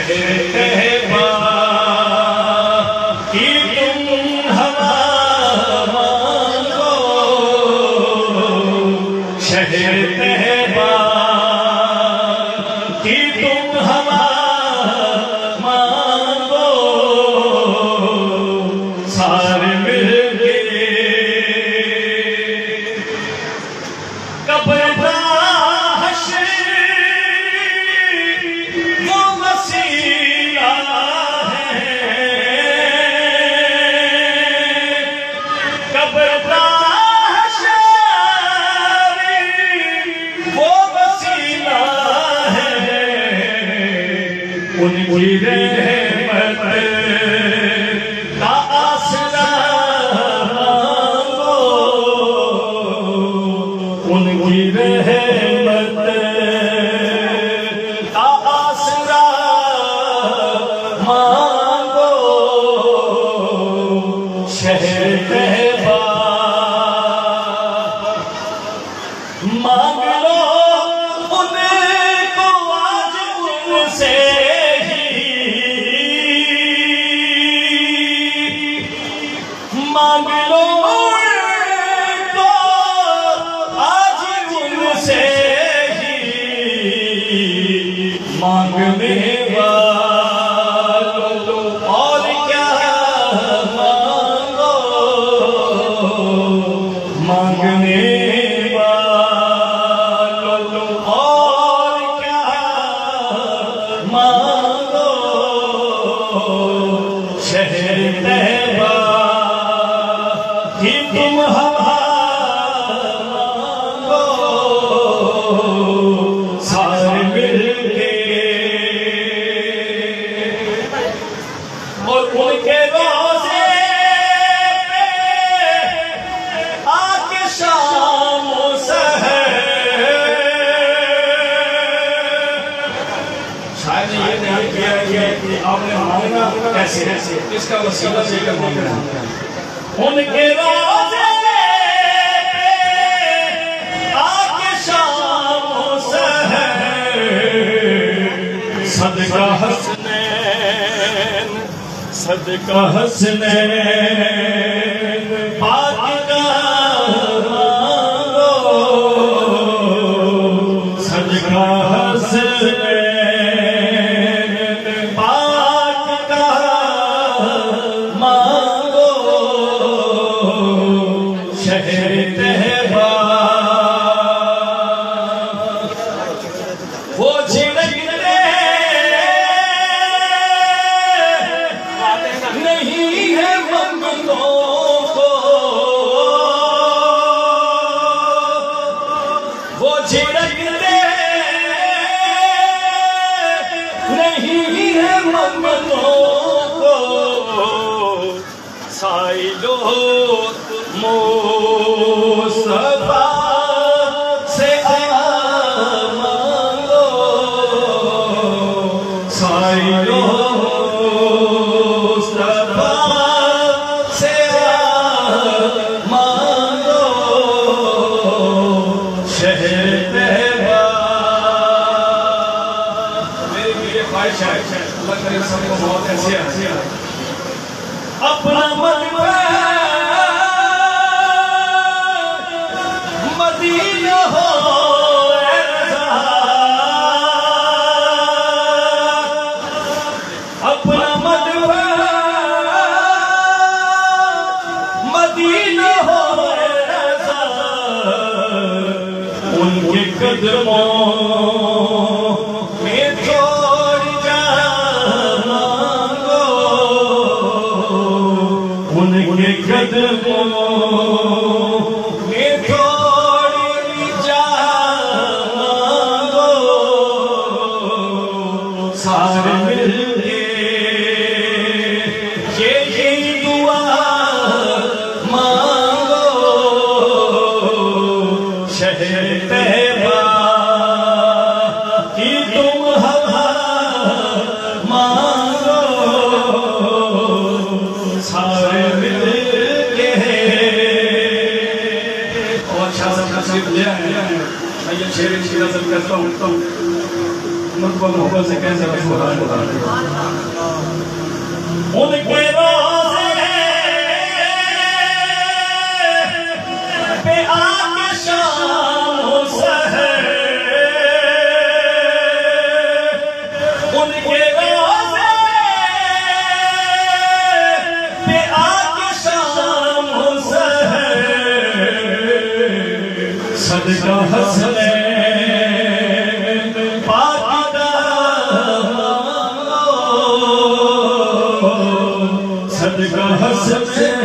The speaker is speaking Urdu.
شہر طیبہ کی تم ہوا مانگو، شہر طیبہ کی تم ہوا مانگو، سارے مل کے قبر کا حشر وہ وسیلہ ہے، قبر کا حشر وہ وسیلہ ہے، ان کی رحمت کا آسرا مانگو، ان کی رحمت کا آسرا مانگو، شہر طیبہ مانگ لو ان کو آج ان سے مانگ لو ان کو آج ان سے ہی، مانگنے والوں اور کیا مانگو، مانگنے والوں اور کیا مانگو، شہر طیبہ کی تم ہوا مانگو، سارے مل کے اور ان کے روزے پہ آ کے شام و سحر، شاید یہ نہیں کیا کہ آپ نے مانگنا کیسے اس کا وسیلہ سے کر مانگنا، ان کے روزے پہ آکے شام و سحر، صدقہ حسنین صدقہ حسنین پاک کا مانگو، صدقہ حسنین پاک کا مانگو، شہر طیبہ وہ جھڑکتے نہیں ہے منگتوں کو، وہ جھڑکتے نہیں ہے منگتوں کو، سائلو مصطفیٰ سے مانگو، سائلو مصطفیٰ سے مانگو، شہر طیبہ میری خواہش ہے اللہ کرے سب کو بہت ایسی ہے اپنا مدینہ مدینہ ہو اے رضا، اپنا مدینہ ہو اے رضا، ان کے قدموں میں تھوڑی جان مانگو، ان کے قدموں میں تھوڑی جان مانگو، سارے مل کے یہی دعا مانگو، شہر طیبہ کی تم ہوا مانگو، سارے مل کے اور شاہ صاحب نصیب لے آئے ہیں، میں یہ شعر کی نظر کرتا ہوں، مرتبہ محبت سے کہنے سے سبحان اللہ ان کے روزے پہ آکے شام و سحر ان کے روزے پہ آکے شام و سحر صدقہ حسنین صدقہ حسنین